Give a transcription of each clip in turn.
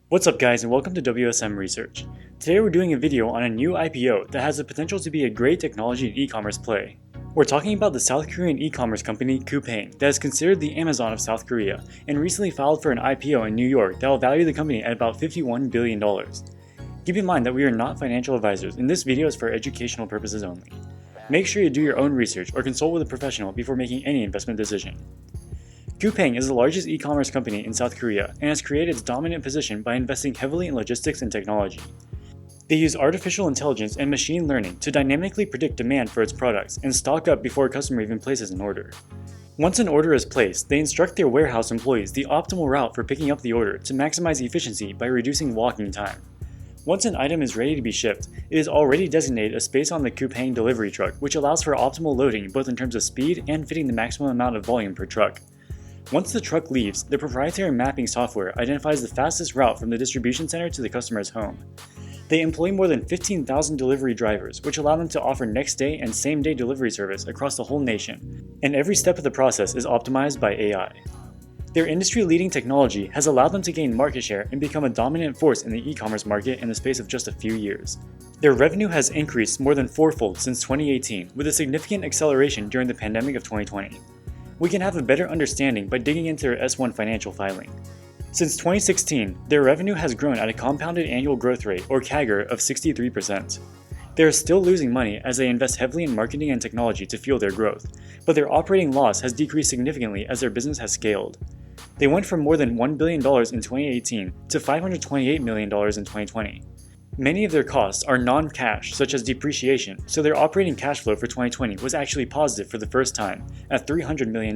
What's up guys and welcome to WSM Research. Today we're doing a video on a new IPO that has the potential to be a great technology and e-commerce play. We're talking about the South Korean e-commerce company Coupang that is considered the Amazon of South Korea and recently filed for an IPO in New York that will value the company at about $51 billion. Keep in mind that we are not financial advisors and this video is for educational purposes only. Make sure you do your own research or consult with a professional before making any investment decision. Coupang is the largest e-commerce company in South Korea and has created its dominant position by investing heavily in logistics and technology. They use artificial intelligence and machine learning to dynamically predict demand for its products and stock up before a customer even places an order. Once an order is placed, they instruct their warehouse employees the optimal route for picking up the order to maximize efficiency by reducing walking time. Once an item is ready to be shipped, it is already designated a space on the Coupang delivery truck, which allows for optimal loading both in terms of speed and fitting the maximum amount of volume per truck. Once the truck leaves, the proprietary mapping software identifies the fastest route from the distribution center to the customer's home. They employ more than 15,000 delivery drivers, which allow them to offer next-day and same-day delivery service across the whole nation, and every step of the process is optimized by AI. Their industry-leading technology has allowed them to gain market share and become a dominant force in the e-commerce market in the space of just a few years. Their revenue has increased more than fourfold since 2018, with a significant acceleration during the pandemic of 2020. We can have a better understanding by digging into their S1 financial filing. Since 2016, their revenue has grown at a compounded annual growth rate, or CAGR, of 63%. They are still losing money as they invest heavily in marketing and technology to fuel their growth, but their operating loss has decreased significantly as their business has scaled. They went from more than $1 billion in 2018 to $528 million in 2020. Many of their costs are non-cash, such as depreciation, so their operating cash flow for 2020 was actually positive for the first time, at $300 million.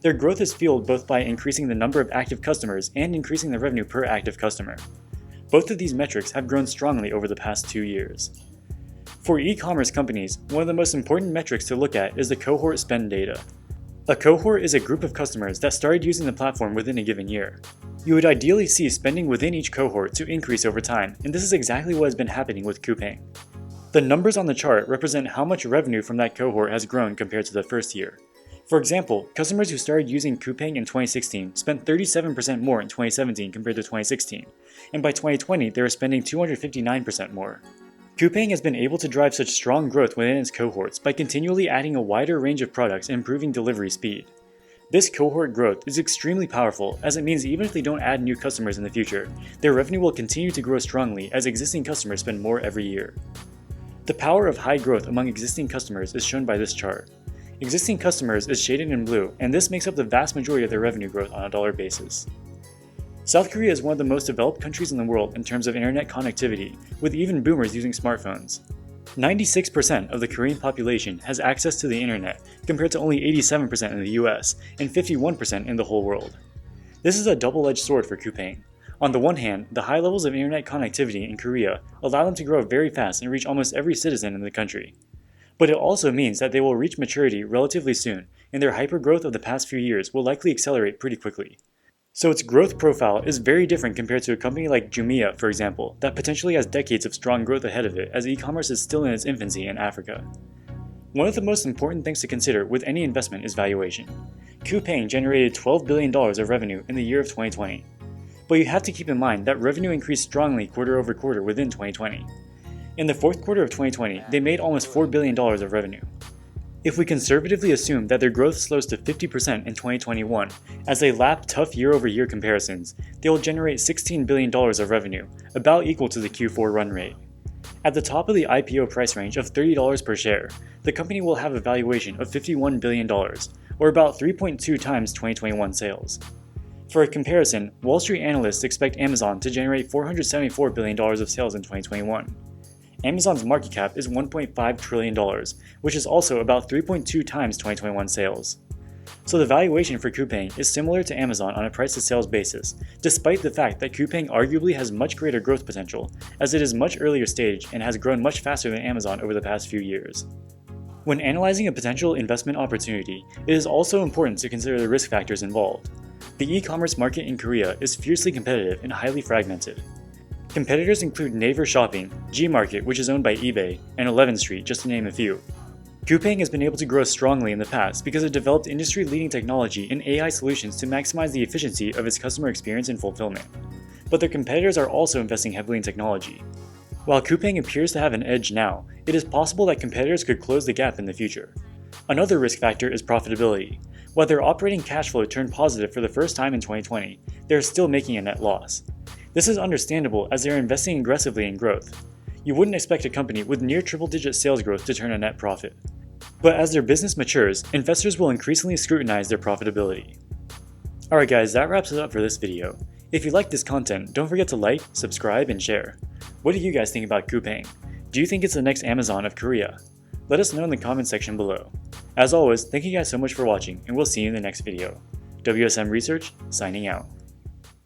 Their growth is fueled both by increasing the number of active customers and increasing the revenue per active customer. Both of these metrics have grown strongly over the past 2 years. For e-commerce companies, one of the most important metrics to look at is the cohort spend data. A cohort is a group of customers that started using the platform within a given year. You would ideally see spending within each cohort to increase over time, and this is exactly what has been happening with Coupang. The numbers on the chart represent how much revenue from that cohort has grown compared to the first year. For example, customers who started using Coupang in 2016 spent 37% more in 2017 compared to 2016, and by 2020 they were spending 259% more. Coupang has been able to drive such strong growth within its cohorts by continually adding a wider range of products and improving delivery speed. This cohort growth is extremely powerful as it means even if they don't add new customers in the future, their revenue will continue to grow strongly as existing customers spend more every year. The power of high growth among existing customers is shown by this chart. Existing customers is shaded in blue, and this makes up the vast majority of their revenue growth on a dollar basis. South Korea is one of the most developed countries in the world in terms of internet connectivity, with even boomers using smartphones. 96% of the Korean population has access to the internet, compared to only 87% in the US and 51% in the whole world. This is a double-edged sword for Coupang. On the one hand, the high levels of internet connectivity in Korea allow them to grow very fast and reach almost every citizen in the country. But it also means that they will reach maturity relatively soon, and their hypergrowth of the past few years will likely accelerate pretty quickly. So its growth profile is very different compared to a company like Jumia, for example, that potentially has decades of strong growth ahead of it as e-commerce is still in its infancy in Africa. One of the most important things to consider with any investment is valuation. Coupang generated $12 billion of revenue in the year of 2020. But you have to keep in mind that revenue increased strongly quarter over quarter within 2020. In the fourth quarter of 2020, they made almost $4 billion of revenue. If we conservatively assume that their growth slows to 50% in 2021, as they lap tough year-over-year comparisons, they will generate $16 billion of revenue, about equal to the Q4 run rate. At the top of the IPO price range of $30 per share, the company will have a valuation of $51 billion, or about 3.2 times 2021 sales. For a comparison, Wall Street analysts expect Amazon to generate $474 billion of sales in 2021. Amazon's market cap is $1.5 trillion, which is also about 3.2 times 2021 sales. So the valuation for Coupang is similar to Amazon on a price-to-sales basis, despite the fact that Coupang arguably has much greater growth potential, as it is much earlier stage and has grown much faster than Amazon over the past few years. When analyzing a potential investment opportunity, it is also important to consider the risk factors involved. The e-commerce market in Korea is fiercely competitive and highly fragmented. Competitors include Naver Shopping, Gmarket, which is owned by eBay, and 11th Street, just to name a few. Coupang has been able to grow strongly in the past because it developed industry-leading technology and AI solutions to maximize the efficiency of its customer experience and fulfillment. but their competitors are also investing heavily in technology. While Coupang appears to have an edge now, it is possible that competitors could close the gap in the future. Another risk factor is profitability. While their operating cash flow turned positive for the first time in 2020, they are still making a net loss. This is understandable as they are investing aggressively in growth. You wouldn't expect a company with near triple-digit sales growth to turn a net profit. But as their business matures, investors will increasingly scrutinize their profitability. Alright guys, that wraps it up for this video. If you like this content, don't forget to like, subscribe, and share. What do you guys think about Coupang? Do you think it's the next Amazon of Korea? Let us know in the comment section below. As always, thank you guys so much for watching, and we'll see you in the next video. WSM Research, signing out.